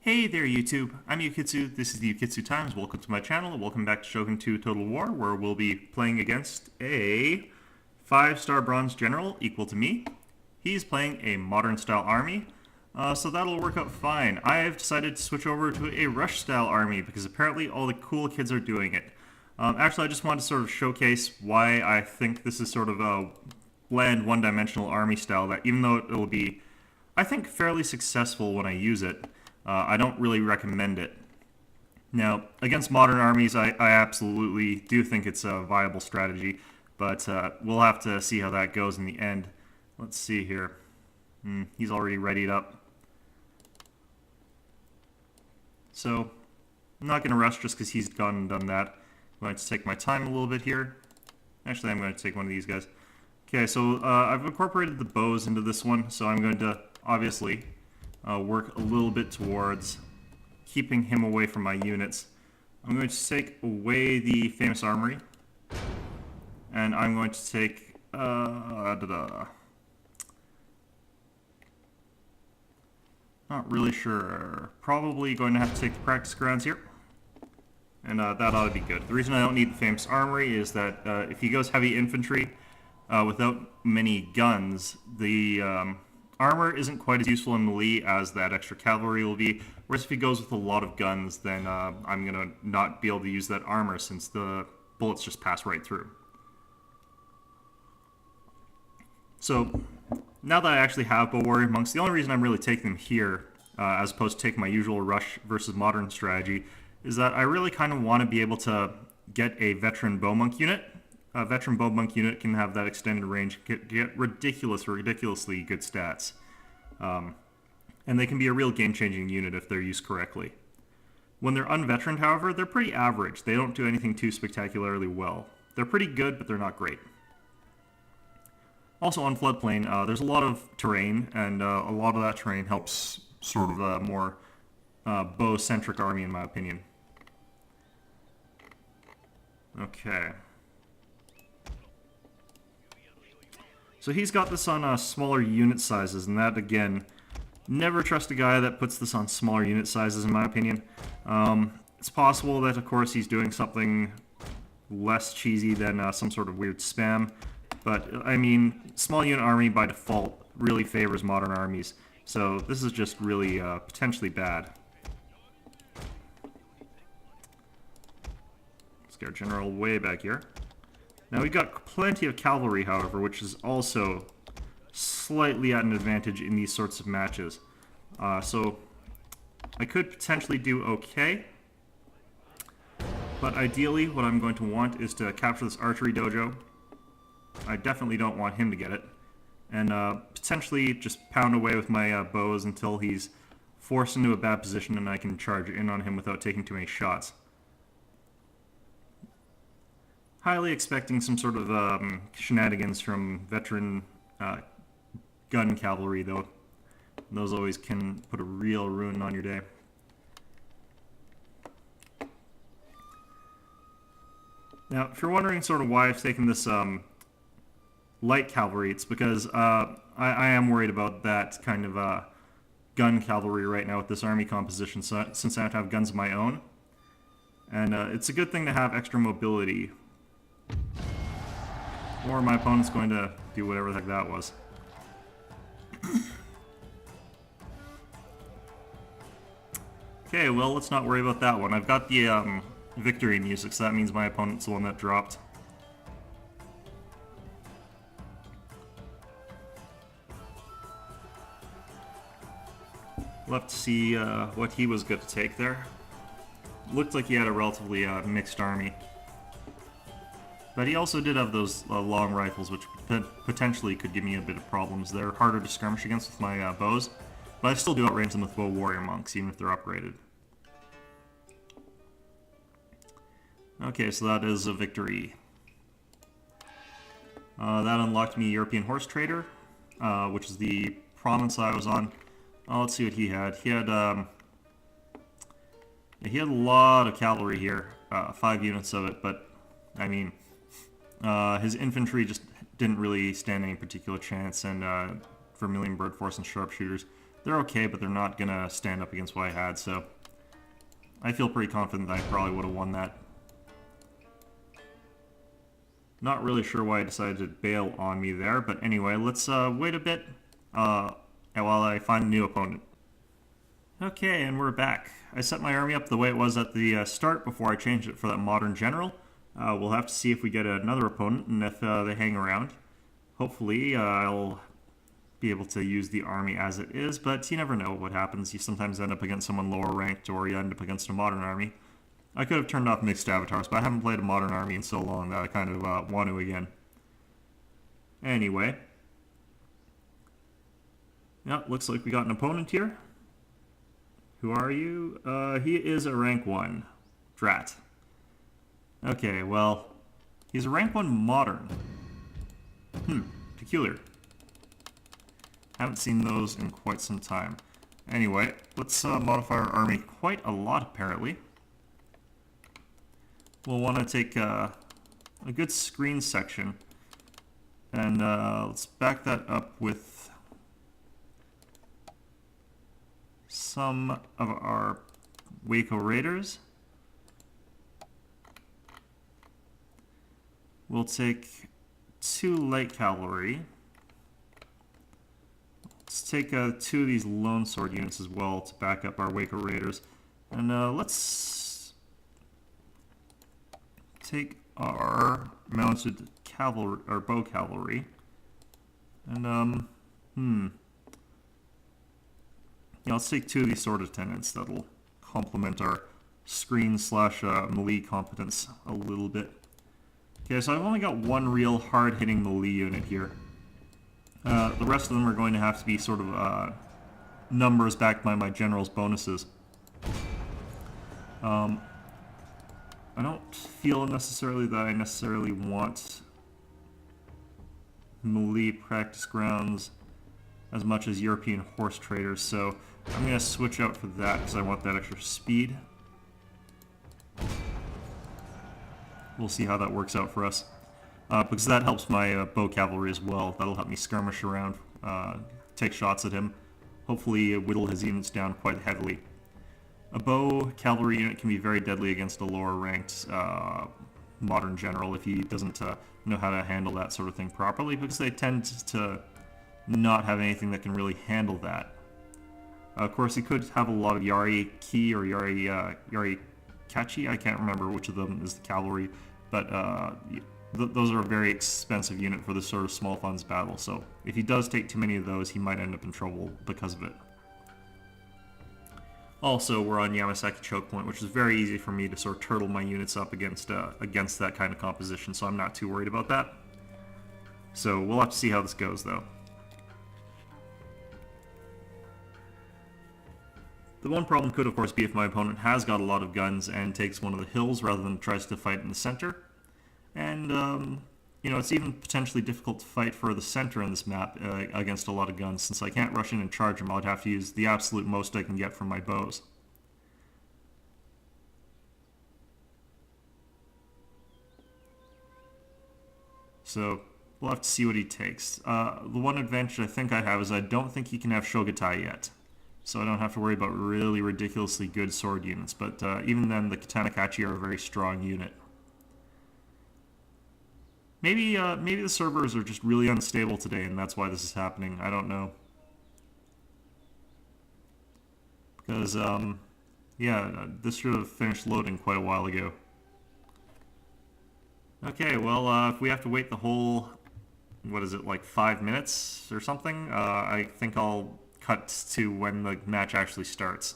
Hey there YouTube, I'm Yukitsu, this is the Yukitsu Times, welcome to my channel, welcome back to Shogun 2 Total War, where we'll be playing against a 5-star bronze general equal to me. He's playing a modern style army, so that'll work out fine. I've decided to switch over to a rush style army because apparently all the cool kids are doing it. Actually, I just wanted to sort of showcase why I think this is sort of a bland one-dimensional army style that even though it'll be, I think, fairly successful when I use it, I don't really recommend it. Now, against modern armies, I absolutely do think it's a viable strategy, but we'll have to see how that goes in the end. Let's see here. He's already readied up. So, I'm not going to rush just because he's gone and done that. I'm going to take my time a little bit here. Actually, I'm going to take one of these guys. Okay, so I've incorporated the bows into this one, so I'm going to, obviously, work a little bit towards keeping him away from my units. I'm going to take away the famous armory, and I'm going to take not really sure. Probably going to have to take the practice grounds here, and that ought to be good. The reason I don't need the famous armory is that if he goes heavy infantry without many guns, the armor isn't quite as useful in melee as that extra cavalry will be, whereas if he goes with a lot of guns, then I'm going to not be able to use that armor since the bullets just pass right through. So, now that I actually have bow warrior monks, the only reason I'm really taking them here, as opposed to taking my usual rush versus modern strategy, is that I really kind of want to be able to get a veteran bow monk unit. A veteran bow monk unit can have that extended range, get ridiculously good stats. And they can be a real game-changing unit if they're used correctly. When they're unveteraned, however, they're pretty average. They don't do anything too spectacularly well. They're pretty good, but they're not great. Also on Floodplain, there's a lot of terrain, and a lot of that terrain helps sort of a more bow-centric army, in my opinion. Okay. So he's got this on smaller unit sizes, and that, again, never trust a guy that puts this on smaller unit sizes, in my opinion. It's possible that, of course, he's doing something less cheesy than some sort of weird spam, but, I mean, small unit army by default really favors modern armies, so this is just really potentially bad. Let's get our general way back here. Now we've got plenty of cavalry, however, which is also slightly at an advantage in these sorts of matches. So I could potentially do okay, but ideally what I'm going to want is to capture this archery dojo. I definitely don't want him to get it, and potentially just pound away with my bows until he's forced into a bad position and I can charge in on him without taking too many shots. Highly expecting some sort of shenanigans from veteran gun cavalry, though. Those always can put a real ruin on your day. Now, if you're wondering sort of why I've taken this light cavalry, it's because I am worried about that kind of gun cavalry right now with this army composition, so, since I don't have guns of my own. And it's a good thing to have extra mobility, or my opponent's going to do whatever the heck that was. Okay, well, let's not worry about that one. I've got the victory music, so that means my opponent's the one that dropped. We'll have to see what he was good to take there. Looked like he had a relatively mixed army. But he also did have those long rifles, which potentially could give me a bit of problems. They're harder to skirmish against with my bows, but I still do outrange them with bow warrior monks, even if they're upgraded. Okay, so that is a victory. That unlocked me European Horse Trader, which is the province I was on. Let's see what he had. He had a lot of cavalry here, 5 units of it, but, I mean, his infantry just didn't really stand any particular chance, and Vermilion Bird Force and sharpshooters they're okay, but they're not going to stand up against what I had, so I feel pretty confident that I probably would have won that. Not really sure why I decided to bail on me there, but anyway, let's wait a bit while I find a new opponent. Okay, and we're back. I set my army up the way it was at the start before I changed it for that modern general. We'll have to see if we get another opponent and if they hang around. Hopefully, I'll be able to use the army as it is, but you never know what happens. You sometimes end up against someone lower ranked, or you end up against a modern army. I could have turned off mixed avatars, but I haven't played a modern army in so long that I kind of want to again. Anyway. Yeah, looks like we got an opponent here. Who are you? He is a rank 1. Drat. Okay, well, he's a rank 1 modern. Peculiar. Haven't seen those in quite some time. Anyway, let's modify our army quite a lot, apparently. We'll want to take a good screen section, and let's back that up with some of our Waco Raiders. We'll take 2 light cavalry. Let's take 2 of these lone sword units as well to back up our Waco Raiders. And let's take our mounted cavalry, or bow cavalry. And, yeah, let's take 2 of these sword attendants. That'll complement our screen slash melee competence a little bit. Okay, so I've only got 1 real hard-hitting melee unit here. The rest of them are going to have to be sort of numbers backed by my general's bonuses. I don't feel necessarily that I necessarily want melee practice grounds as much as European horse traders, so I'm going to switch out for that because I want that extra speed. We'll see how that works out for us. Because that helps my bow cavalry as well. That'll help me skirmish around, take shots at him. Hopefully whittle his units down quite heavily. A bow cavalry unit can be very deadly against a lower ranked modern general if he doesn't know how to handle that sort of thing properly, because they tend to not have anything that can really handle that. Of course, he could have a lot of Yari Ki or Yari Kachi. I can't remember which of them is the cavalry, but those are a very expensive unit for this sort of small funds battle, so if he does take too many of those, he might end up in trouble because of it. Also, we're on Yamasaki Choke Point, which is very easy for me to sort of turtle my units up against that kind of composition, so I'm not too worried about that. So we'll have to see how this goes, though. The one problem could, of course, be if my opponent has got a lot of guns and takes one of the hills rather than tries to fight in the center. And, you know, it's even potentially difficult to fight for the center in this map against a lot of guns, since I can't rush in and charge them. I'd have to use the absolute most I can get from my bows. So, we'll have to see what he takes. The one advantage I think I have is I don't think he can have Shogatai yet. So I don't have to worry about really ridiculously good sword units, but even then the Katanakachi are a very strong unit. Maybe the servers are just really unstable today and that's why this is happening. I don't know. Because, yeah, this should have finished loading quite a while ago. Okay, well, if we have to wait the whole, what is it, like 5 minutes or something, I think I'll cut to when the match actually starts.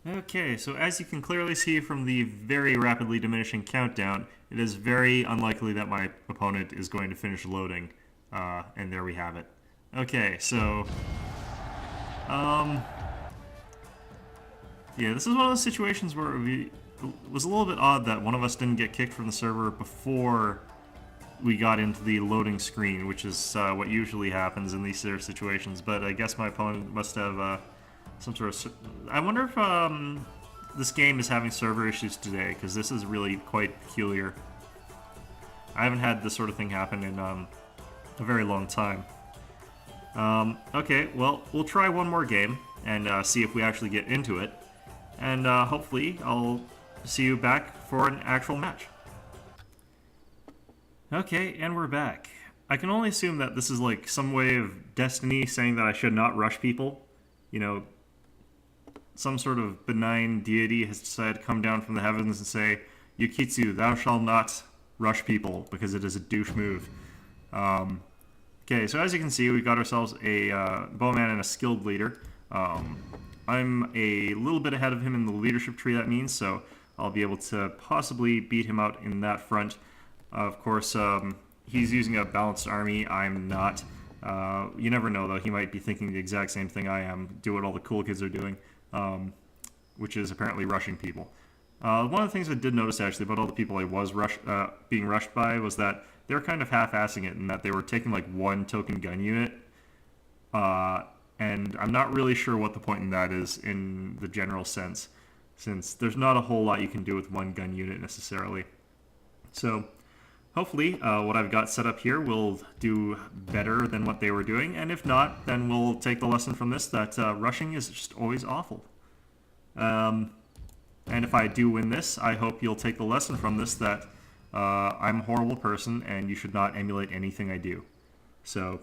Okay, so as you can clearly see from the very rapidly diminishing countdown, it is very unlikely that my opponent is going to finish loading. And there we have it. Okay, so... yeah, this is one of those situations where it was a little bit odd that one of us didn't get kicked from the server before we got into the loading screen, which is what usually happens in these sort of situations. But I guess my opponent must have some sort of... I wonder if this game is having server issues today, because this is really quite peculiar. I haven't had this sort of thing happen in a very long time. Okay, well, we'll try one more game and see if we actually get into it. And hopefully I'll see you back for an actual match. Okay, and we're back. I can only assume that this is like some way of destiny saying that I should not rush people. You know, some sort of benign deity has decided to come down from the heavens and say, Yukitsu, thou shalt not rush people, because it is a douche move. Okay, so as you can see, we got ourselves a bowman and a skilled leader. I'm a little bit ahead of him in the leadership tree, that means, so I'll be able to possibly beat him out in that front. Of course, he's using a balanced army. I'm not. You never know, though. He might be thinking the exact same thing I am, do what all the cool kids are doing, which is apparently rushing people. One of the things I did notice, actually, about all the people I was being rushed by was that they were kind of half-assing it, in that they were taking, like, one token gun unit, and I'm not really sure what the point in that is in the general sense, since there's not a whole lot you can do with one gun unit, necessarily. So, hopefully, what I've got set up here will do better than what they were doing, and if not, then we'll take the lesson from this that rushing is just always awful. And if I do win this, I hope you'll take the lesson from this that I'm a horrible person and you should not emulate anything I do. So,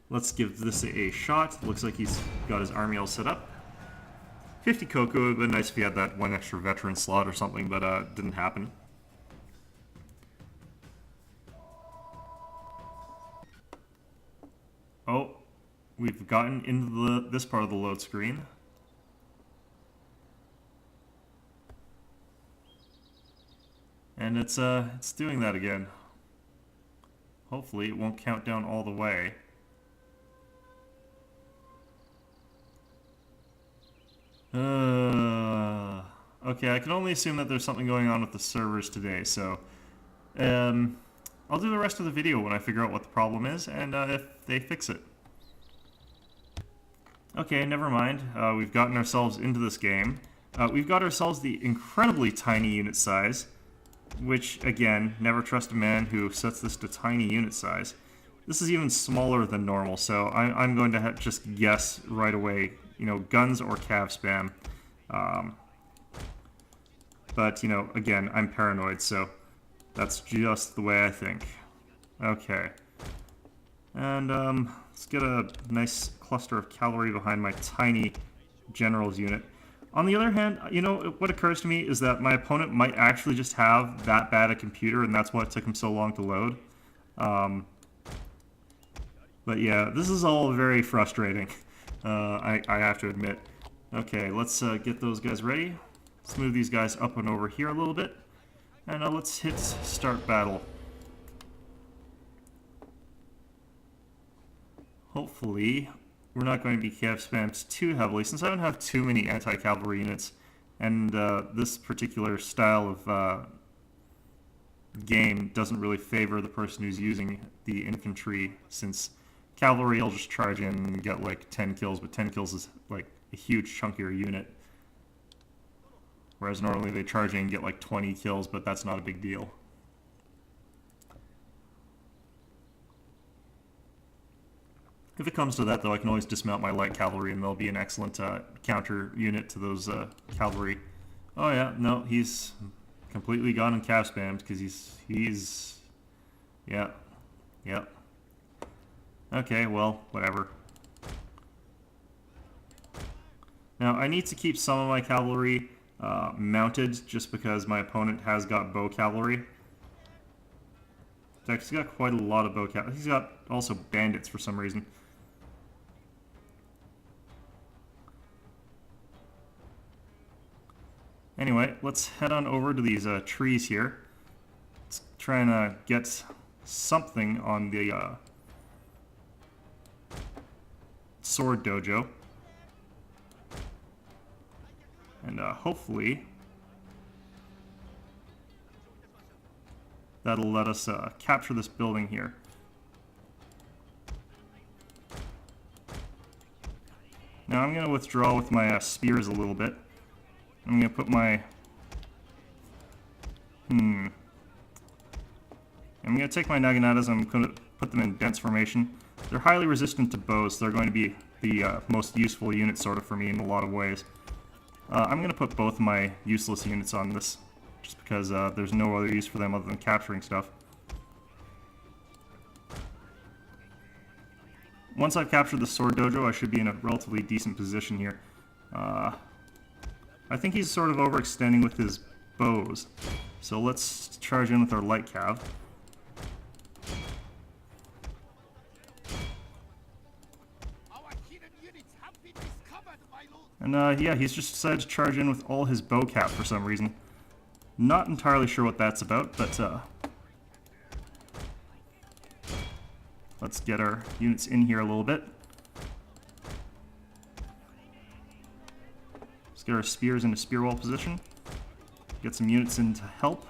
let's give this a shot. Looks like he's got his army all set up. 50 cocoa would have been nice if he had that one extra veteran slot or something, but it didn't happen. Oh, we've gotten into this part of the load screen. And it's doing that again. Hopefully it won't count down all the way. Okay, I can only assume that there's something going on with the servers today, so I'll do the rest of the video when I figure out what the problem is and if they fix it. Okay, never mind. We've gotten ourselves into this game. We've got ourselves the incredibly tiny unit size, which, again, never trust a man who sets this to tiny unit size. This is even smaller than normal, so I'm going to just guess right away, you know, guns or cav spam. But, you know, again, I'm paranoid, so that's just the way I think. Okay. And, let's get a nice cluster of cavalry behind my tiny general's unit. On the other hand, you know, what occurs to me is that my opponent might actually just have that bad a computer, and that's why it took him so long to load. But yeah, this is all very frustrating, I have to admit. Okay, let's get those guys ready. Let's move these guys up and over here a little bit. And let's hit start battle. Hopefully, we're not going to be cav spammed too heavily, since I don't have too many anti-cavalry units, and this particular style of game doesn't really favor the person who's using the infantry, since cavalry will just charge in and get like 10 kills, but 10 kills is like a huge chunkier unit, whereas normally they charge in and get like 20 kills, but that's not a big deal. If it comes to that, though, I can always dismount my light cavalry, and they'll be an excellent counter unit to those cavalry. Oh yeah, no, he's completely gone and cav spammed because he's yeah. Okay, well, whatever. Now I need to keep some of my cavalry mounted, just because my opponent has got bow cavalry. In fact, he's got quite a lot of bow cavalry. He's got also bandits for some reason. Anyway, let's head on over to these trees here. Let's try and get something on the sword dojo. And hopefully that'll let us capture this building here. Now I'm going to withdraw with my spears a little bit. I'm going to put my... I'm going to take my Naganatas and I'm going to put them in dense formation. They're highly resistant to bows, so they're going to be the most useful unit sort of for me in a lot of ways. I'm going to put both my useless units on this, just because there's no other use for them other than capturing stuff. Once I've captured the sword dojo, I should be in a relatively decent position here. I think he's sort of overextending with his bows, so let's charge in with our light cav. And yeah, he's just decided to charge in with all his bow cap for some reason. Not entirely sure what that's about, but let's get our units in here a little bit. Let's get our spears into spear wall position. Get some units in to help.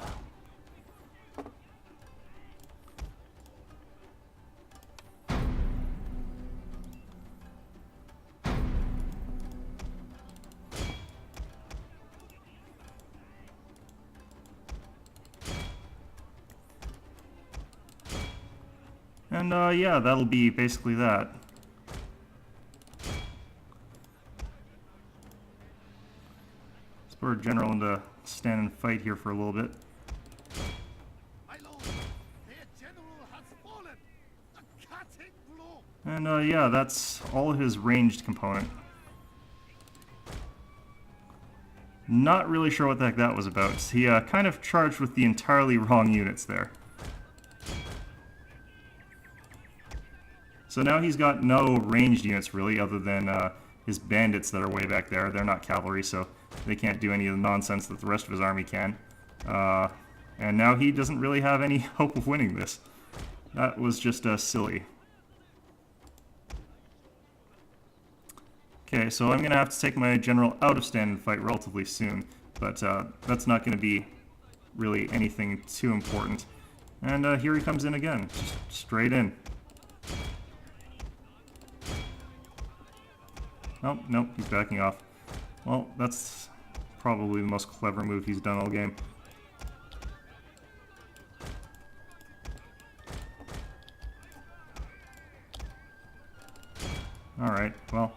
And yeah, that'll be basically that. Let's put our general into stand and fight here for a little bit. And yeah, that's all his ranged component. Not really sure what the heck that was about. He kind of charged with the entirely wrong units there. So now he's got no ranged units really, other than his bandits that are way back there. They're not cavalry, so they can't do any of the nonsense that the rest of his army can. And now he doesn't really have any hope of winning this. That was just silly. Okay, so I'm going to have to take my general out of stand and fight relatively soon, but that's not going to be really anything too important. And here he comes in again, just straight in. Oh, nope, he's backing off. Well, that's probably the most clever move he's done all game. Alright, well.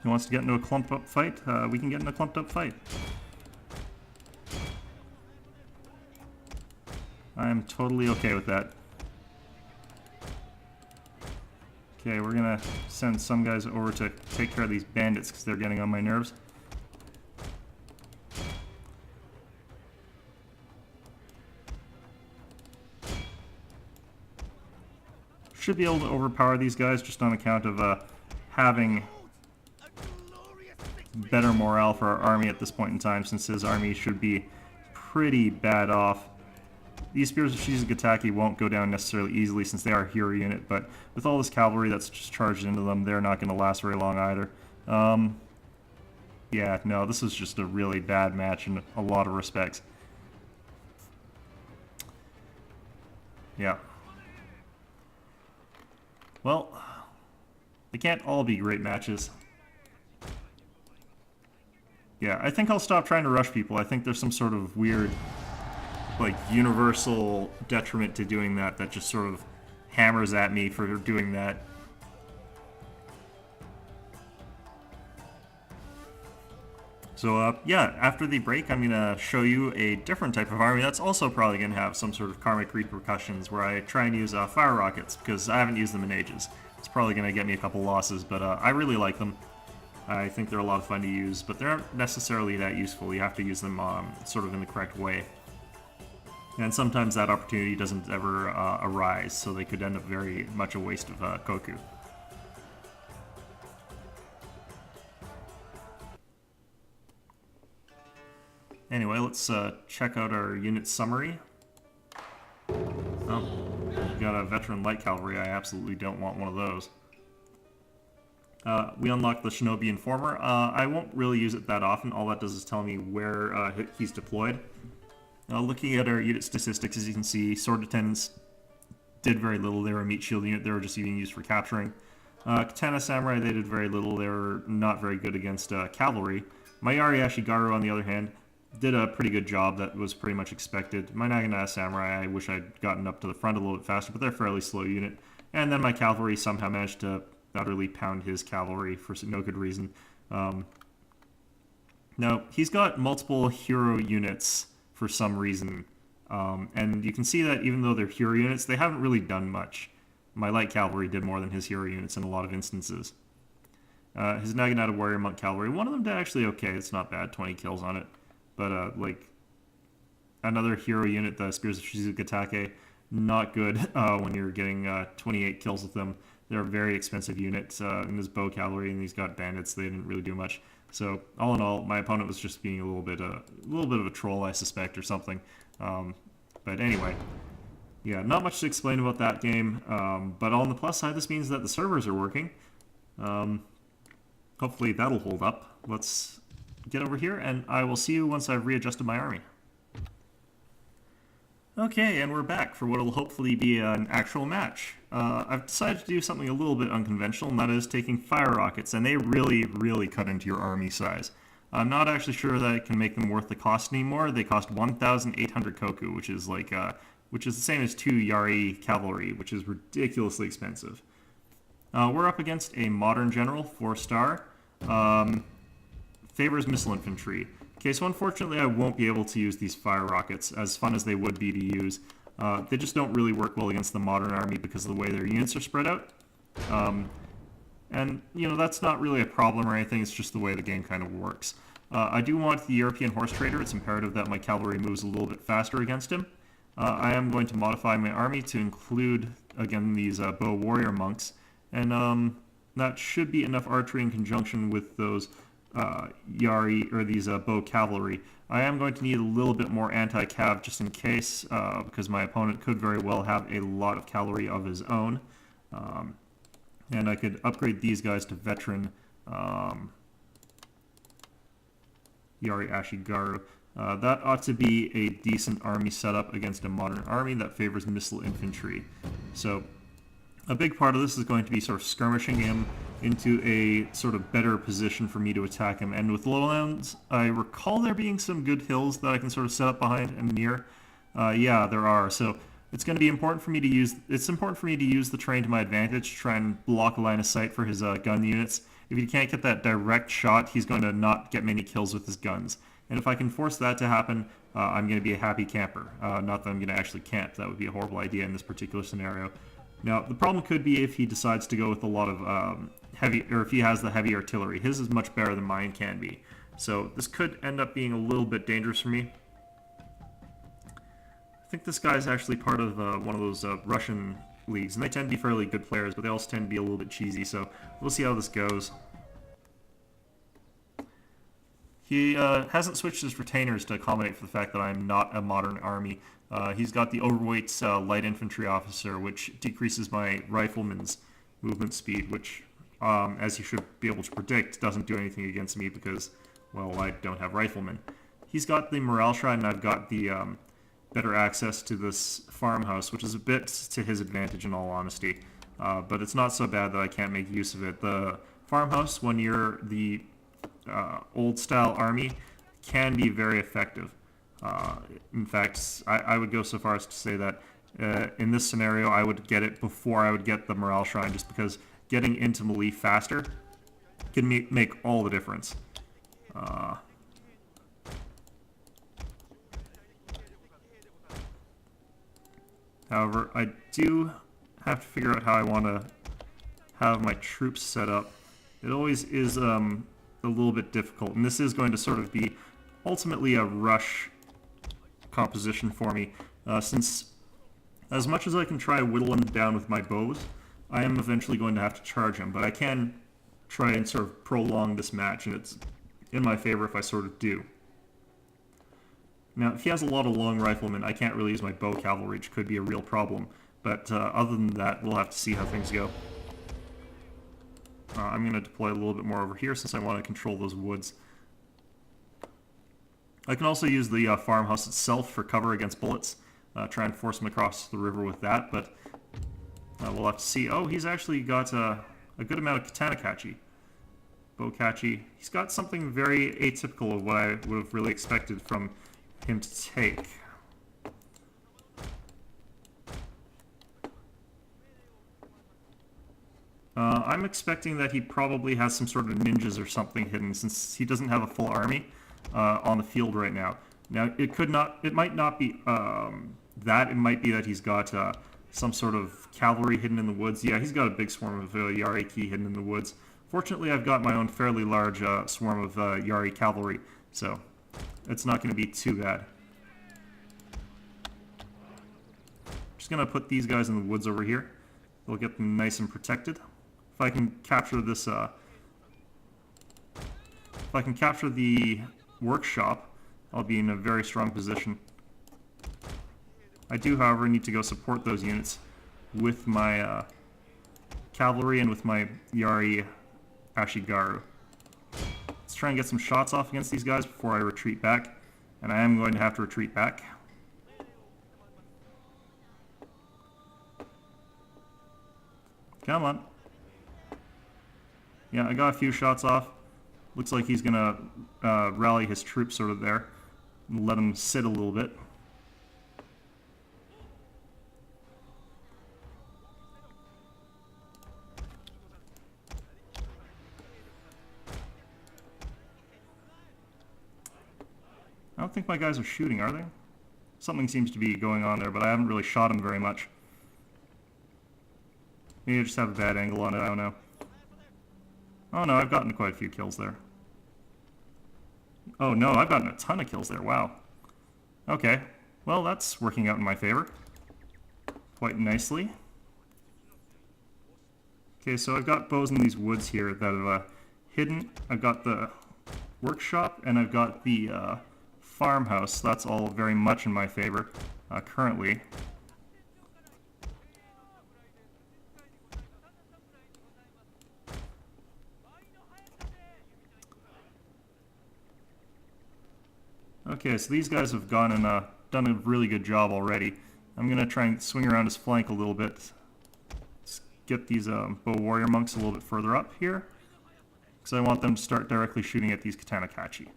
He wants to get into a clumped up fight? We can get in a clumped up fight. I am totally okay with that. Okay, we're gonna send some guys over to take care of these bandits because they're getting on my nerves. Should be able to overpower these guys just on account of having better morale for our army at this point in time, since his army should be pretty bad off. These spears of Shizugataki won't go down necessarily easily since they are a hero unit, but with all this cavalry that's just charged into them, they're not going to last very long either. Yeah, no, this is just a really bad match in a lot of respects. Yeah. Well, they can't all be great matches. Yeah, I think I'll stop trying to rush people. I think there's some sort of weird, like, universal detriment to doing that that just sort of hammers at me for doing that. So, yeah, after the break, I'm going to show you a different type of army that's also probably going to have some sort of karmic repercussions, where I try and use fire rockets, because I haven't used them in ages. It's probably going to get me a couple losses, but I really like them. I think they're a lot of fun to use, but they aren't necessarily that useful. You have to use them sort of in the correct way. And sometimes that opportunity doesn't ever arise, so they could end up very much a waste of Koku. Anyway, let's check out our unit summary. Oh, we've got a veteran light cavalry. I absolutely don't want one of those. We unlock the Shinobi Informer. I won't really use it that often. All that does is tell me where he's deployed. Looking at our unit statistics, as you can see, sword attendants did very little. They were a meat shield unit. They were just being used for capturing. Katana Samurai, they did very little. They were not very good against cavalry. My Yari Ashigaru, on the other hand, did a pretty good job. That was pretty much expected. My Naginata Samurai, I wish I'd gotten up to the front a little bit faster, but they're a fairly slow unit. And then my cavalry somehow managed to utterly pound his cavalry for no good reason. Now, he's got multiple hero units for some reason. And you can see that even though they're hero units, they haven't really done much. My light cavalry did more than his hero units in a lot of instances. His Naginata Warrior Monk Cavalry, one of them did actually okay. It's not bad, 20 kills on it. But, like, another hero unit, the Spears of Shizukatake, not good when you're getting 28 kills with them. They're a very expensive unit in his bow cavalry, and he's got bandits. They didn't really do much. So, all in all, my opponent was just being a little bit of a troll, I suspect, or something. But anyway, yeah, not much to explain about that game. But on the plus side, this means that the servers are working. Hopefully that'll hold up. Let's get over here, and I will see you once I've readjusted my army. Okay, and we're back for what will hopefully be an actual match. I've decided to do something a little bit unconventional, and that is taking fire rockets, and they really, really cut into your army size. I'm not actually sure that I can make them worth the cost anymore. They cost 1,800 koku, which is like, which is the same as 2 Yari cavalry, which is ridiculously expensive. We're up against a modern general, 4-star, favors missile infantry. Okay, so unfortunately I won't be able to use these fire rockets, as fun as they would be to use. They just don't really work well against the modern army because of the way their units are spread out. And, you know, that's not really a problem or anything, it's just the way the game kind of works. I do want the European Horse Trader. It's imperative that my cavalry moves a little bit faster against him. I am going to modify my army to include, again, these bow warrior monks. And that should be enough archery in conjunction with those Yari, or these bow cavalry. I am going to need a little bit more anti-cav just in case, because my opponent could very well have a lot of cavalry of his own. And I could upgrade these guys to veteran Yari Ashigaru. That ought to be a decent army setup against a modern army that favors missile infantry. So a big part of this is going to be sort of skirmishing him into a sort of better position for me to attack him. And with lowlands, I recall there being some good hills that I can sort of set up behind and near. Yeah, there are. So it's going to be important for me to use. It's important for me to use the terrain to my advantage to try and block a line of sight for his gun units. If he can't get that direct shot, he's going to not get many kills with his guns. And if I can force that to happen, I'm going to be a happy camper. Not that I'm going to actually camp. That would be a horrible idea in this particular scenario. Now, the problem could be if he decides to go with a lot of heavy, or if he has the heavy artillery. His is much better than mine can be. So this could end up being a little bit dangerous for me. I think this guy's actually part of one of those Russian leagues, and they tend to be fairly good players, but they also tend to be a little bit cheesy, so we'll see how this goes. He hasn't switched his retainers to accommodate for the fact that I'm not a modern army. He's got the overweight light infantry officer, which decreases my rifleman's movement speed, which, as you should be able to predict, doesn't do anything against me because, well, I don't have riflemen. He's got the morale shrine, and I've got the better access to this farmhouse, which is a bit to his advantage in all honesty. But it's not so bad that I can't make use of it. The farmhouse, when you're the old-style army, can be very effective. In fact, I would go so far as to say that in this scenario, I would get it before I would get the morale shrine, just because getting into melee faster can make all the difference. However, I do have to figure out how I want to have my troops set up. It always is a little bit difficult, and this is going to sort of be ultimately a rush composition for me, since as much as I can try whittle him down with my bows, I am eventually going to have to charge him, but I can try and sort of prolong this match, and it's in my favor if I sort of do. Now, if he has a lot of long riflemen, I can't really use my bow cavalry, which could be a real problem, But other than that, we'll have to see how things go. I'm going to deploy a little bit more over here since I want to control those woods. I can also use the farmhouse itself for cover against bullets. Try and force him across the river with that, but we'll have to see. Oh, he's actually got a good amount of katana catchy. Bow catchy. He's got something very atypical of what I would have really expected from him to take. I'm expecting that he probably has some sort of ninjas or something hidden, since he doesn't have a full army on the field right now. Now, it might not be that. It might be that he's got some sort of cavalry hidden in the woods. Yeah, he's got a big swarm of Yariki hidden in the woods. Fortunately, I've got my own fairly large swarm of Yari cavalry, so it's not going to be too bad. Just going to put these guys in the woods over here. They'll get them nice and protected. If I can capture this, if I can capture the workshop, I'll be in a very strong position. I do, however, need to go support those units with my cavalry and with my Yari Ashigaru. Let's try and get some shots off against these guys before I retreat back, and I am going to have to retreat back. Come on. Yeah, I got a few shots off. Looks like he's gonna rally his troops sort of there and let him sit a little bit. I don't think my guys are shooting, are they? Something seems to be going on there, but I haven't really shot him very much. Maybe I just have a bad angle on it, I don't know. Oh no, I've gotten quite a few kills there. Oh no, I've gotten a ton of kills there, wow. Okay, well that's working out in my favor. Quite nicely. Okay, so I've got bows in these woods here that have hidden. I've got the workshop and I've got the farmhouse. That's all very much in my favor currently. Okay, so these guys have gone and done a really good job already. I'm going to try and swing around his flank a little bit. Let's get these bow warrior monks a little bit further up here, because I want them to start directly shooting at these katana catchy.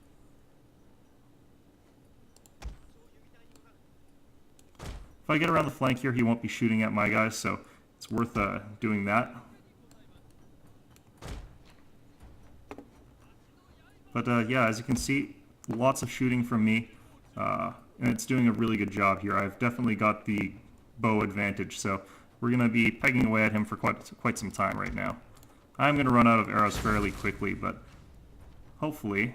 If I get around the flank here, he won't be shooting at my guys, so it's worth doing that. But yeah, as you can see, lots of shooting from me, and it's doing a really good job here. I've definitely got the bow advantage, so we're going to be pegging away at him for quite some time right now. I'm going to run out of arrows fairly quickly, but hopefully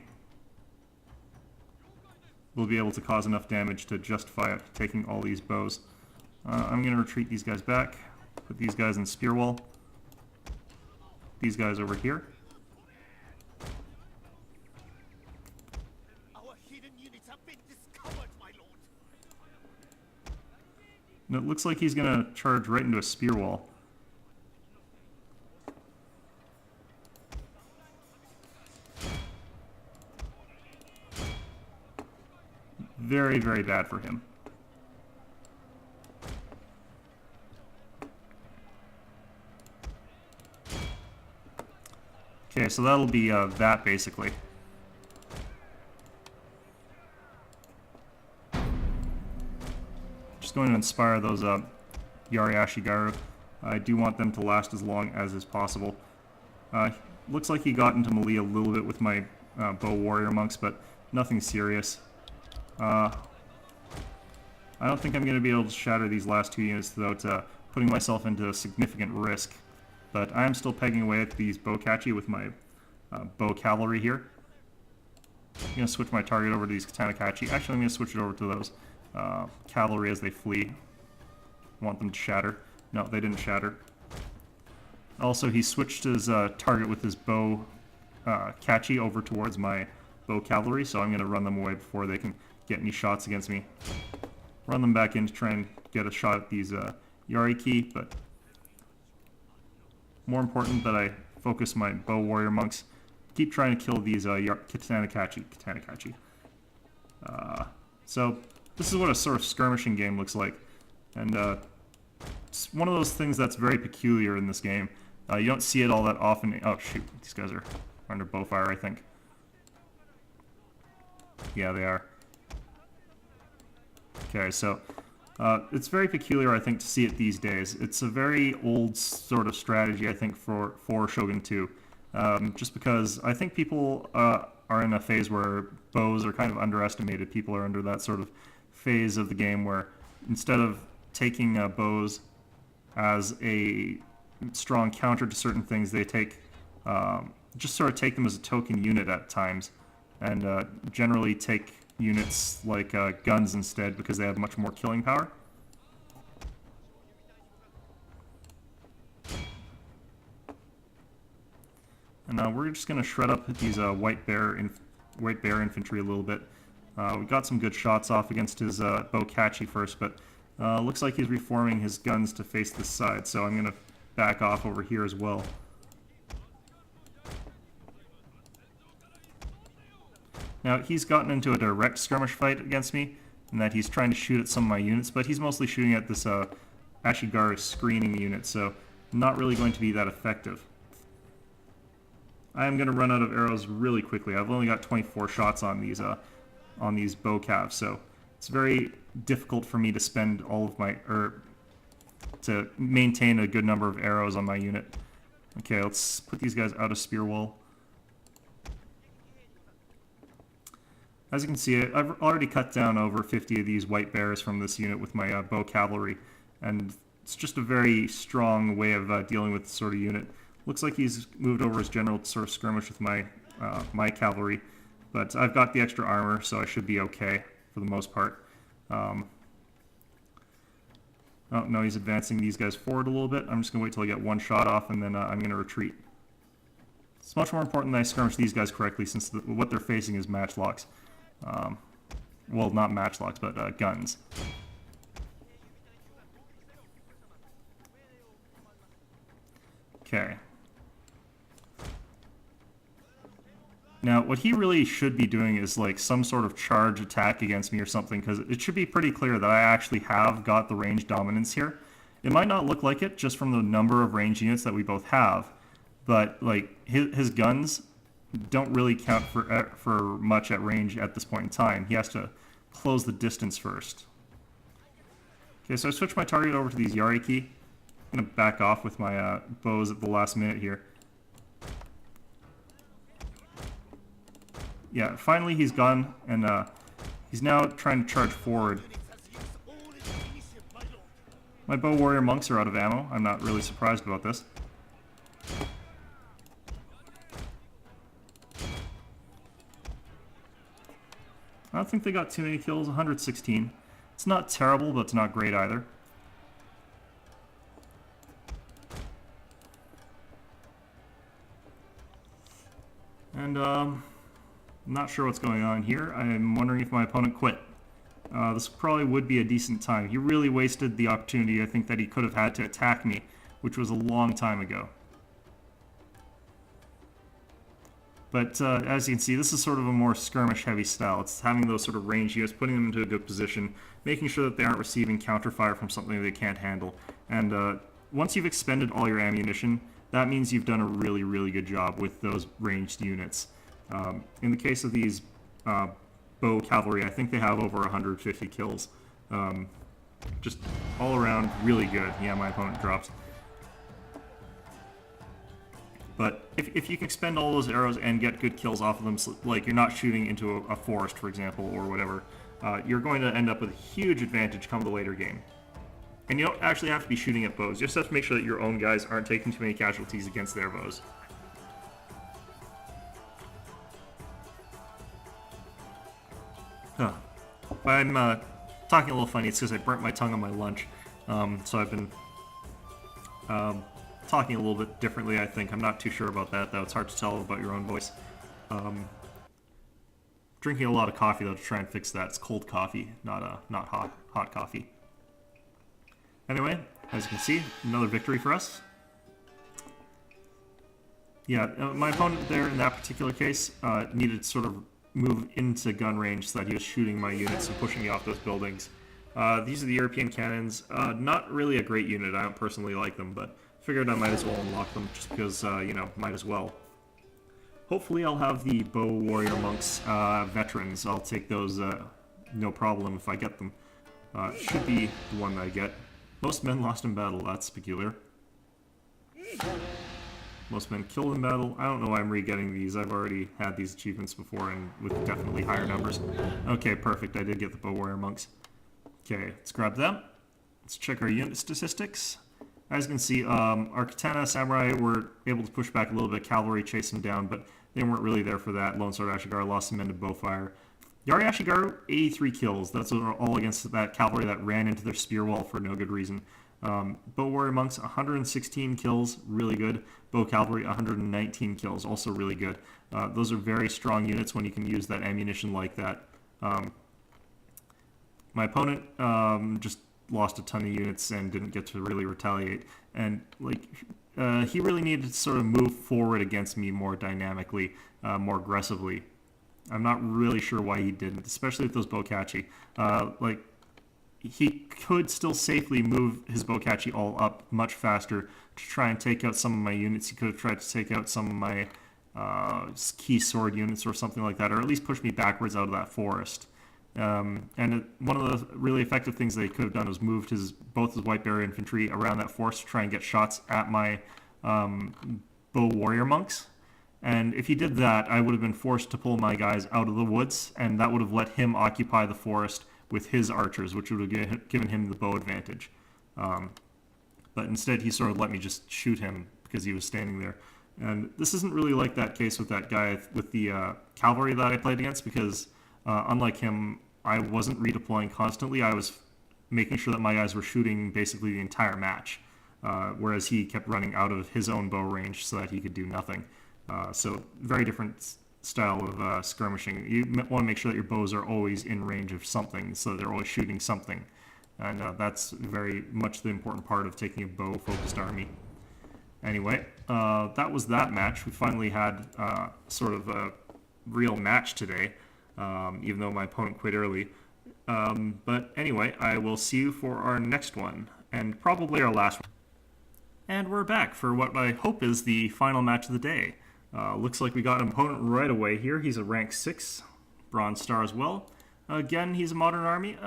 we'll be able to cause enough damage to justify taking all these bows. I'm going to retreat these guys back, put these guys in spear wall, these guys over here. And it looks like he's going to charge right into a spear wall. Very, very bad for him. Okay, so that'll be that basically. Just going to inspire those Yari Ashigaru. I do want them to last as long as is possible. Looks like he got into melee a little bit with my bow warrior monks, but nothing serious. I don't think I'm going to be able to shatter these last two units without putting myself into significant risk. But I am still pegging away at these bow catchy with my bow cavalry here. I'm going to switch my target over to these katana catchy. Actually, I'm going to switch it over to those cavalry as they flee. I want them to shatter. No, they didn't shatter. Also, he switched his target with his bow catchy over towards my bow cavalry, so I'm going to run them away before they can get any shots against me. Run them back in to try and get a shot at these Yari key, but more important that I focus my bow warrior monks. Keep trying to kill these Katanakachi. So this is what a sort of skirmishing game looks like, and it's one of those things that's very peculiar in this game. You don't see it all that often. Oh shoot, these guys are under bow fire, I think. Yeah, they are. Okay, so it's very peculiar, I think, to see it these days. It's a very old sort of strategy, I think, for Shogun 2. Just because I think people are in a phase where bows are kind of underestimated. People are under that sort of phase of the game where instead of taking bows as a strong counter to certain things, they take just sort of take them as a token unit at times, and generally take units like guns instead because they have much more killing power. And we're just going to shred up these white bear infantry a little bit. We got some good shots off against his Bokachi first, but looks like he's reforming his guns to face this side, so I'm going to back off over here as well. Now, he's gotten into a direct skirmish fight against me, in that he's trying to shoot at some of my units, but he's mostly shooting at this Ashigaru screening unit, so not really going to be that effective. I am going to run out of arrows really quickly. I've only got 24 shots on these bow calves, so it's very difficult for me to spend all of my, to maintain a good number of arrows on my unit. Okay, let's put these guys out of spear wall. As you can see, I've already cut down over 50 of these white bears from this unit with my bow cavalry, and it's just a very strong way of dealing with this sort of unit. Looks like he's moved over his general to sort of skirmish with my my cavalry, but I've got the extra armor, so I should be okay for the most part. Oh no, he's advancing these guys forward a little bit. I'm just going to wait till I get one shot off, and then I'm going to retreat. It's much more important that I skirmish these guys correctly, since what they're facing is matchlocks. Well, not matchlocks, but guns. Okay. Now, what he really should be doing is like some sort of charge attack against me or something, because it should be pretty clear that I actually have got the range dominance here. It might not look like it just from the number of range units that we both have, but like his guns don't really count for much at range at this point in time. He has to close the distance first. Okay, so I switched my target over to these Yariki. I'm going to back off with my bows at the last minute here. Yeah, finally he's gone, and he's now trying to charge forward. My bow warrior monks are out of ammo. I'm not really surprised about this. I don't think they got too many kills, 116. It's not terrible, but it's not great either. And I'm not sure what's going on here. I'm wondering if my opponent quit. This probably would be a decent time. He really wasted the opportunity, I think, that he could have had to attack me, which was a long time ago. But as you can see, this is sort of a more skirmish-heavy style. It's having those sort of range units, putting them into a good position, making sure that they aren't receiving counterfire from something they can't handle. And once you've expended all your ammunition, that means you've done a really, really good job with those ranged units. In the case of these bow cavalry, I think they have over 150 kills. Just all around really good. Yeah, my opponent drops. But if you can expend all those arrows and get good kills off of them, so, like you're not shooting into a forest, for example, or whatever, you're going to end up with a huge advantage come the later game. And you don't actually have to be shooting at bows. You just have to make sure that your own guys aren't taking too many casualties against their bows. Huh. I'm talking a little funny. It's because I burnt my tongue on my lunch. So I've been talking a little bit differently, I think. I'm not too sure about that, though. It's hard to tell about your own voice. Drinking a lot of coffee, though, to try and fix that. It's cold coffee, not hot coffee. Anyway, As you can see, another victory for us. Yeah, my opponent there in that particular case needed to sort of move into gun range so that he was shooting my units and pushing me off those buildings. These are the European cannons. Not really a great unit. I don't personally like them, but figured I might as well unlock them just because, you know, might as well. Hopefully I'll have the Bow Warrior Monks veterans. I'll take those no problem if I get them. Should be the one that I get. Most men lost in battle. That's peculiar. Most men killed in battle. I don't know why I'm re-getting these. I've already had these achievements before and with definitely higher numbers. Okay, perfect. I did get the Bow Warrior Monks. Okay, let's grab them. Let's check our unit statistics. As you can see, our Katana Samurai were able to push back a little bit. Cavalry chased them down, but they weren't really there for that. Lone Sword Ashigaru lost some men to bowfire. Yari Ashigaru, 83 kills. That's all against that cavalry that ran into their spear wall for no good reason. Bow Warrior Monks, 116 kills, really good. Bow Cavalry, 119 kills, also really good. Those are very strong units when you can use that ammunition like that. My opponent just lost a ton of units and didn't get to really retaliate. And like he really needed to sort of move forward against me more dynamically, more aggressively. I'm not really sure why he didn't, especially with those Bokachi. Like, he could still safely move his Bokachi all up much faster to try and take out some of my units. He could have tried to take out some of my key sword units or something like that, or at least push me backwards out of that forest. And one of the really effective things they could have done was moved both his White Barrier Infantry around that forest to try and get shots at my Bow Warrior Monks. And if he did that, I would have been forced to pull my guys out of the woods, and that would have let him occupy the forest with his archers, which would have given him the bow advantage. But instead, he sort of let me just shoot him because he was standing there. And this isn't really like that case with that guy with the cavalry that I played against, because unlike him, I wasn't redeploying constantly. I was making sure that my guys were shooting basically the entire match, whereas he kept running out of his own bow range so that he could do nothing. So very different style of skirmishing. You want to make sure that your bows are always in range of something, so they're always shooting something. And that's very much the important part of taking a bow-focused army. Anyway, that was that match. We finally had sort of a real match today, even though my opponent quit early. But anyway, I will see you for our next one, and probably our last one. And we're back for what I hope is the final match of the day. Looks like we got an opponent right away here. He's a rank 6, Bronze Star as well. Again, he's a modern army.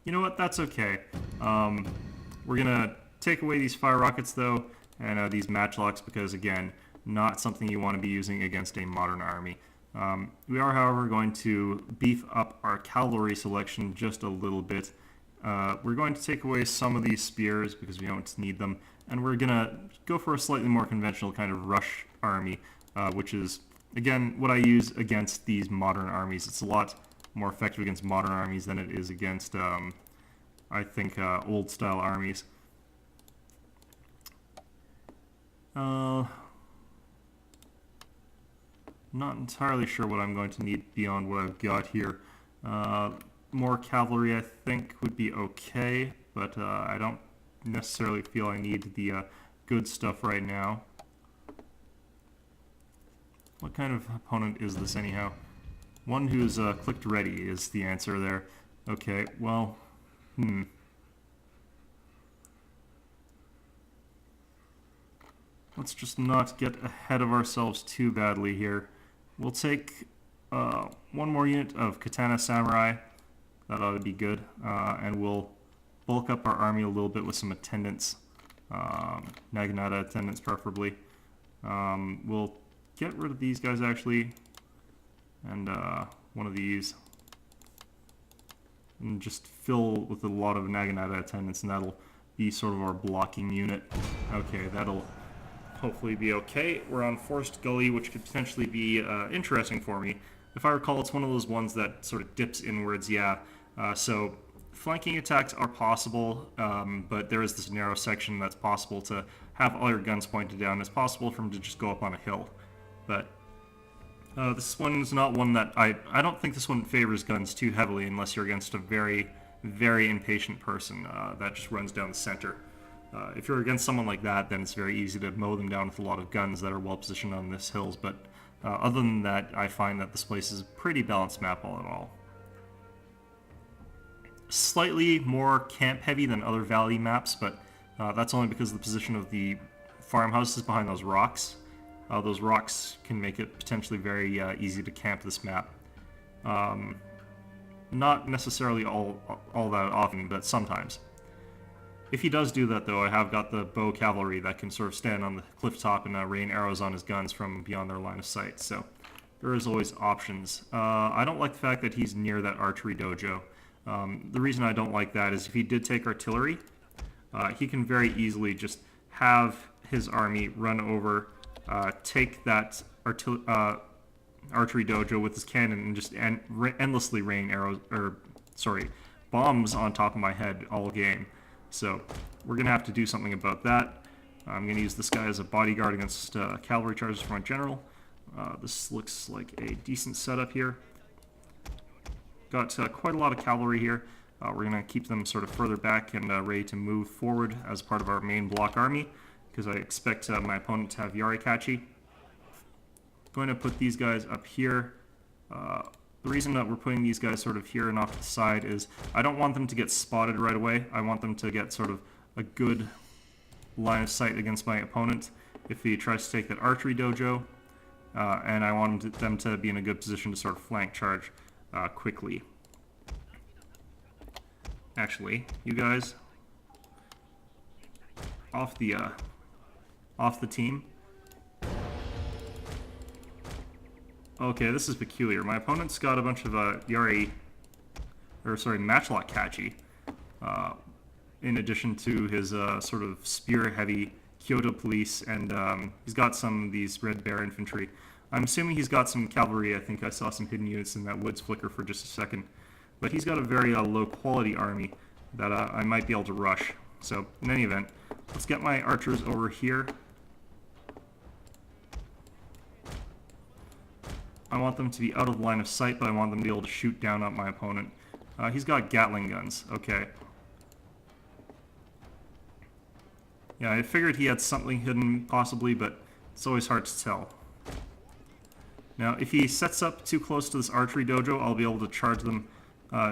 You know what? That's okay. We're going to take away these fire rockets, though, and these matchlocks, because, again, not something you want to be using against a modern army. We are, however, going to beef up our cavalry selection just a little bit. We're going to take away some of these spears because we don't need them, and we're going to go for a slightly more conventional kind of rush army, which is, again, what I use against these modern armies. It's a lot more effective against modern armies than it is against, I think, old-style armies. Not entirely sure what I'm going to need beyond what I've got here. More cavalry, I think, would be okay, but I don't necessarily feel I need the good stuff right now. What kind of opponent is this anyhow? One who's clicked ready is the answer there. Okay, well, let's just not get ahead of ourselves too badly here. We'll take one more unit of Katana Samurai. That ought to be good. And we'll bulk up our army a little bit with some attendants. Naginata attendants preferably. We'll get rid of these guys actually. And one of these. And just fill with a lot of Naginata attendants, and that'll be sort of our blocking unit. Okay, that'll hopefully be okay. We're on Forest Gully, which could potentially be interesting for me. If I recall, it's one of those ones that sort of dips inwards, yeah. So flanking attacks are possible, but there is this narrow section that's possible to have all your guns pointed down. It's possible for them to just go up on a hill. But this one is not one that I don't think this one favors guns too heavily unless you're against a very, very impatient person that just runs down the center. If you're against someone like that, then it's very easy to mow them down with a lot of guns that are well positioned on this hills, but other than that, I find that this place is a pretty balanced map all in all. Slightly more camp heavy than other valley maps, but that's only because of the position of the farmhouses behind those rocks. Those rocks can make it potentially very easy to camp this map. Not necessarily all that often, but sometimes. If he does do that, though, I have got the bow cavalry that can sort of stand on the cliff top and rain arrows on his guns from beyond their line of sight, so there is always options. I don't like the fact that he's near that archery dojo. The reason I don't like that is if he did take artillery, he can very easily just have his army run over, take that archery dojo with his cannon and just endlessly rain arrows, bombs on top of my head all game. So we're going to have to do something about that. I'm going to use this guy as a bodyguard against cavalry charges for my general. This looks like a decent setup here. Got quite a lot of cavalry here. We're going to keep them sort of further back and ready to move forward as part of our main block army, because I expect my opponent to have Yarikachi. Going to put these guys up here. The reason that we're putting these guys sort of here and off to the side is I don't want them to get spotted right away. I want them to get sort of a good line of sight against my opponent if he tries to take that archery dojo, and I want them to be in a good position to sort of flank charge quickly. Actually, you guys off the team. Okay, this is peculiar. My opponent's got a bunch of matchlock catchy, in addition to his sort of spear-heavy Kyoto police, and he's got some of these Red Bear infantry. I'm assuming he's got some cavalry. I think I saw some hidden units in that woods flicker for just a second. But he's got a very low-quality army that I might be able to rush. So, in any event, let's get my archers over here. I want them to be out of line of sight, but I want them to be able to shoot down at my opponent. He's got Gatling guns. Okay. Yeah, I figured he had something hidden, possibly, but it's always hard to tell. Now, if he sets up too close to this archery dojo, I'll be able to charge them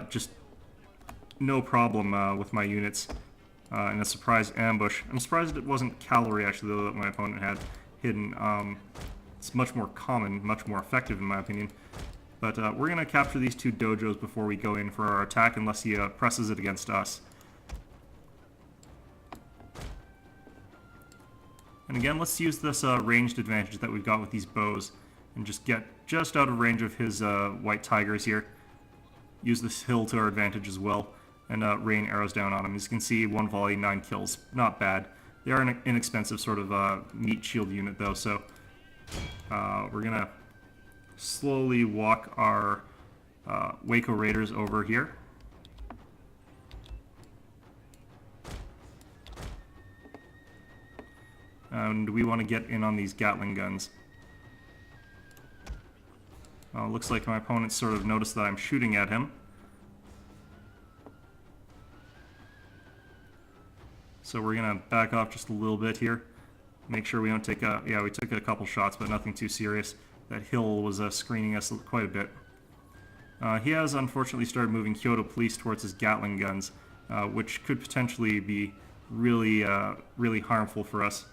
just no problem with my units in a surprise ambush. I'm surprised it wasn't cavalry, actually, though, that my opponent had hidden. It's much more common, much more effective in my opinion. But we're going to capture these two dojos before we go in for our attack, unless he presses it against us. And again, let's use this ranged advantage that we've got with these bows, and just get just out of range of his white tigers here. Use this hill to our advantage as well, and rain arrows down on him. As you can see, one volley, 9 kills. Not bad. They are an inexpensive sort of meat shield unit, though, so we're going to slowly walk our Waco Raiders over here. And we want to get in on these Gatling guns. Looks like my opponent sort of noticed that I'm shooting at him. So we're going to back off just a little bit here. Make sure we don't take a... Yeah, we took a couple shots, but nothing too serious. That hill was screening us quite a bit. He has unfortunately started moving Kyoto police towards his Gatling guns, which could potentially be really, really harmful for us.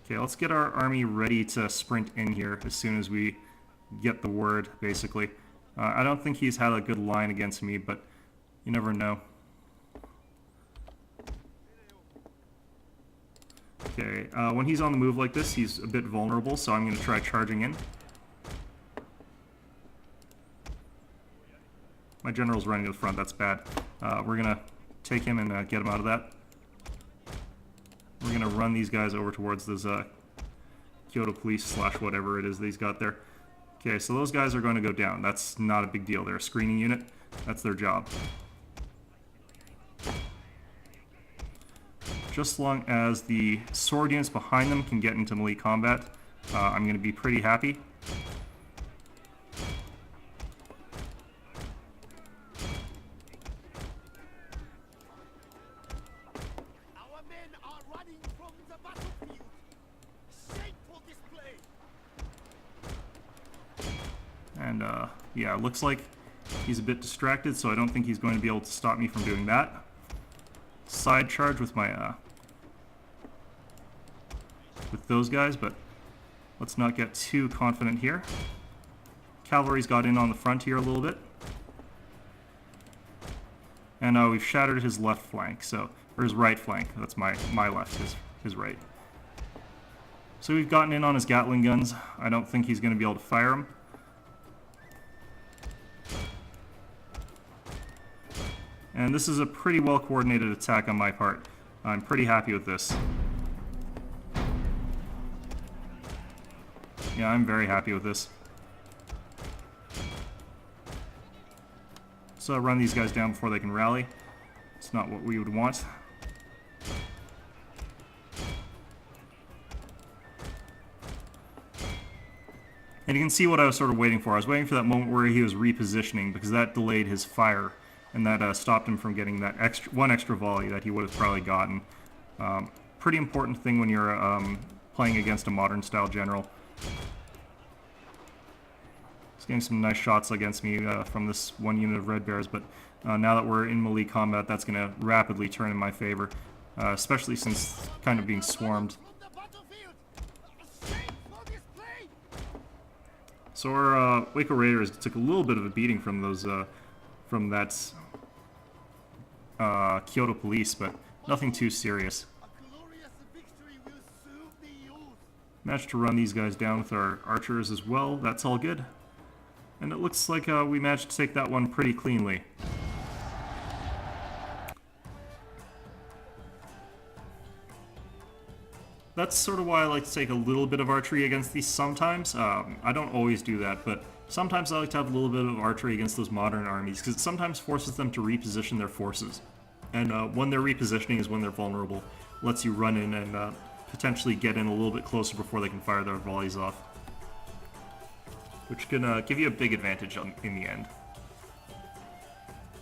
Okay, let's get our army ready to sprint in here as soon as we get the word, basically. I don't think he's had a good line against me, but you never know. Okay, when he's on the move like this, he's a bit vulnerable, so I'm going to try charging in. My general's running to the front, that's bad. We're going to take him and get him out of that. We're going to run these guys over towards those Kyoto police slash whatever it is that he's got there. Okay, so those guys are going to go down. That's not a big deal. They're a screening unit. That's their job. Just as long as the sword units behind them can get into melee combat, I'm going to be pretty happy. And yeah, it looks like he's a bit distracted, so I don't think he's going to be able to stop me from doing that. Side charge with my with those guys, but let's not get too confident here. Cavalry's got in on the front here a little bit. And we've shattered his left flank, so, or his right flank. That's my left, his right. So we've gotten in on his Gatling guns. I don't think he's going to be able to fire them. And this is a pretty well coordinated attack on my part. I'm pretty happy with this. Yeah, I'm very happy with this. So run these guys down before they can rally. It's not what we would want. And you can see what I was sort of waiting for. I was waiting for that moment where he was repositioning, because that delayed his fire, and that stopped him from getting that one extra volley that he would have probably gotten. Pretty important thing when you're playing against a modern style general. He's getting some nice shots against me from this one unit of Red Bears, but now that we're in melee combat, that's going to rapidly turn in my favor, especially since kind of being swarmed. So our Waco Raiders took a little bit of a beating from those, from that Kyoto police, but nothing too serious. Managed to run these guys down with our archers as well. That's all good. And it looks like we managed to take that one pretty cleanly. That's sort of why I like to take a little bit of archery against these sometimes. I don't always do that, but sometimes I like to have a little bit of archery against those modern armies, because it sometimes forces them to reposition their forces. And when they're repositioning is when they're vulnerable. Lets you run in and potentially get in a little bit closer before they can fire their volleys off. Which can give you a big advantage in the end.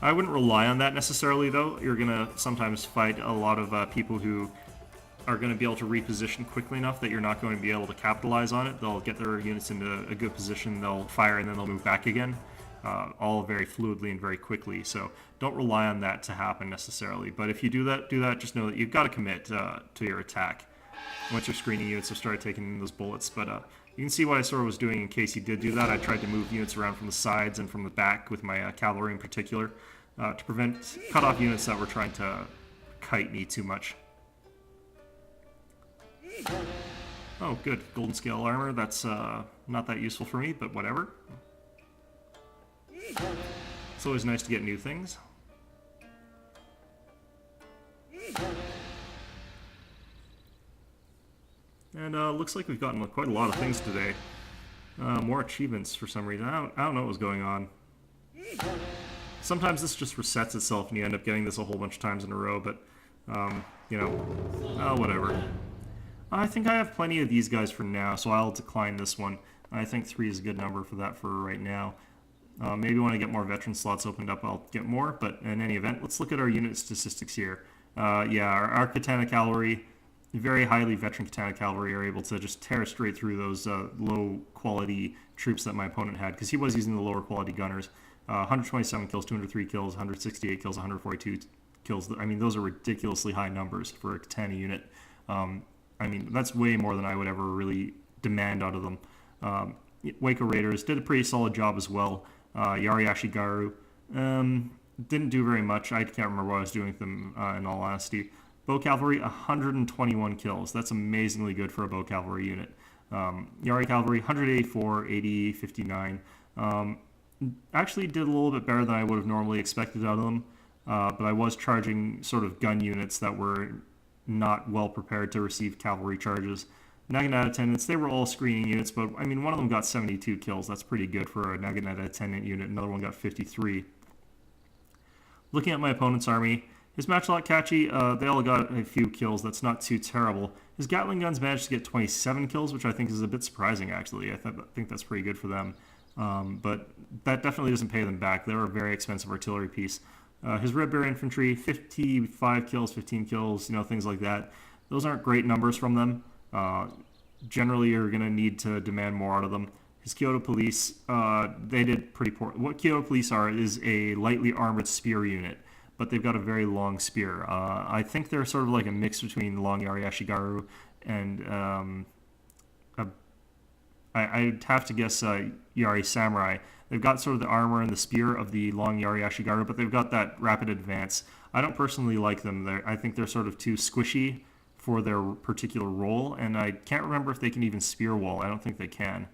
I wouldn't rely on that necessarily, though. You're going to sometimes fight a lot of people who are going to be able to reposition quickly enough that you're not going to be able to capitalize on it. They'll get their units into a good position, they'll fire, and then they'll move back again. All very fluidly and very quickly, so don't rely on that to happen necessarily. But if you do that, just know that you've got to commit to your attack. Once your screening units have started taking in those bullets, but you can see what I sort of was doing in case he did do that. I tried to move units around from the sides and from the back with my cavalry in particular to cut off units that were trying to kite me too much. Oh, good. Golden scale armor. That's not that useful for me, but whatever. It's always nice to get new things. And looks like we've gotten quite a lot of things today. More achievements for some reason. I don't know what was going on. Sometimes this just resets itself and you end up getting this a whole bunch of times in a row, but, you know, whatever. I think I have plenty of these guys for now, so I'll decline this one. I think 3 is a good number for that for right now. Maybe when I get more veteran slots opened up, I'll get more, but in any event, let's look at our unit statistics here. Yeah, our Katana Cavalry, very highly veteran Katana Cavalry, are able to just tear straight through those low-quality troops that my opponent had, because he was using the lower-quality gunners. 127 kills, 203 kills, 168 kills, 142 kills. I mean, those are ridiculously high numbers for a Katana unit. I mean, that's way more than I would ever really demand out of them. Waco Raiders did a pretty solid job as well. Yari Ashigaru didn't do very much. I can't remember what I was doing with them, in all honesty. Bow Cavalry, 121 kills. That's amazingly good for a Bow Cavalry unit. Yari Cavalry, 184, 80, 59. Actually did a little bit better than I would have normally expected out of them. But I was charging sort of gun units that were not well prepared to receive cavalry charges. Naginata attendants, they were all screening units, but I mean, one of them got 72 kills. That's pretty good for a Naginata attendant unit. Another one got 53. Looking at my opponent's army, his Matchlot Kachi, they all got a few kills. That's not too terrible. His Gatling guns managed to get 27 kills, which I think is a bit surprising, actually. I think that's pretty good for them. But that definitely doesn't pay them back. They're a very expensive artillery piece. His Red Bear Infantry, 55 kills, 15 kills, you know, things like that. Those aren't great numbers from them. Generally, you're going to need to demand more out of them. His Kyoto Police, they did pretty poor. What Kyoto Police are is a lightly armored spear unit, but they've got a very long spear. I think they're sort of like a mix between the long Yari Ashigaru and I'd have to guess Yari Samurai. They've got sort of the armor and the spear of the long Yari Ashigaru, but they've got that rapid advance. I don't personally like them. I think they're sort of too squishy for their particular role, and I can't remember if they can even spear wall. I don't think they can.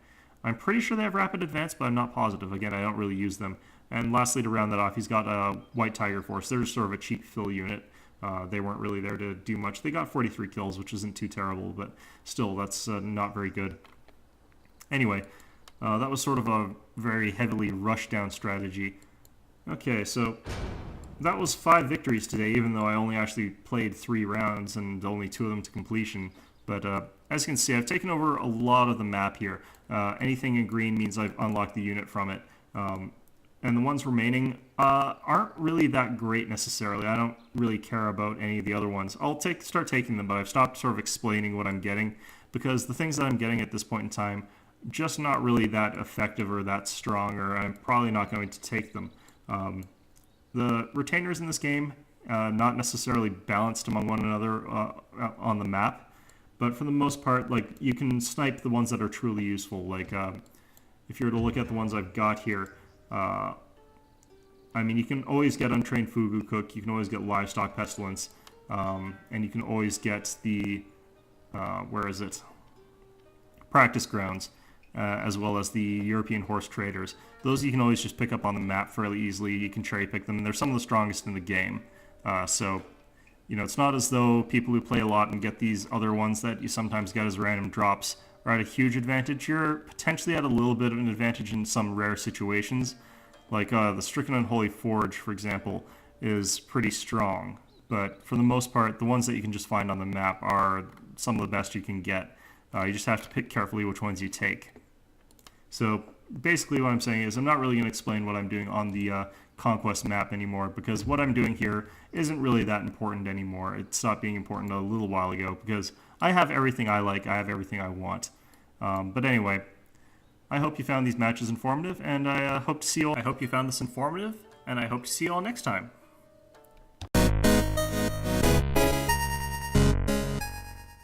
I'm pretty sure they have rapid advance, but I'm not positive. Again, I don't really use them. And lastly, to round that off, he's got a White Tiger Force. They're just sort of a cheap fill unit. They weren't really there to do much. They got 43 kills, which isn't too terrible, but still, that's not very good. Anyway, that was sort of a very heavily rushed down strategy. Okay, so that was 5 victories today, even though I only actually played 3 rounds and only 2 of them to completion. But as you can see, I've taken over a lot of the map here. Anything in green means I've unlocked the unit from it. And the ones remaining aren't really that great necessarily. I don't really care about any of the other ones. I'll start taking them, but I've stopped sort of explaining what I'm getting, because the things that I'm getting at this point in time just not really that effective or that strong, or I'm probably not going to take them. The retainers in this game, not necessarily balanced among one another on the map, but for the most part, like, you can snipe the ones that are truly useful. Like, if you were to look at the ones I've got here, I mean, you can always get Untrained Fugu Cook, you can always get Livestock Pestilence, and you can always get the, where is it? Practice Grounds. As well as the European Horse Traders. Those you can always just pick up on the map fairly easily. You can cherry pick them, and they're some of the strongest in the game. So, you know, it's not as though people who play a lot and get these other ones that you sometimes get as random drops are at a huge advantage. You're potentially at a little bit of an advantage in some rare situations. Like the Stricken Unholy Forge, for example, is pretty strong. But for the most part, the ones that you can just find on the map are some of the best you can get. You just have to pick carefully which ones you take. So basically what I'm saying is I'm not really going to explain what I'm doing on the Conquest map anymore, because what I'm doing here isn't really that important anymore. It stopped being important a little while ago because I have everything I like, I have everything I want. But anyway, I hope you found these matches informative, and I hope you found this informative, and I hope to see you all next time.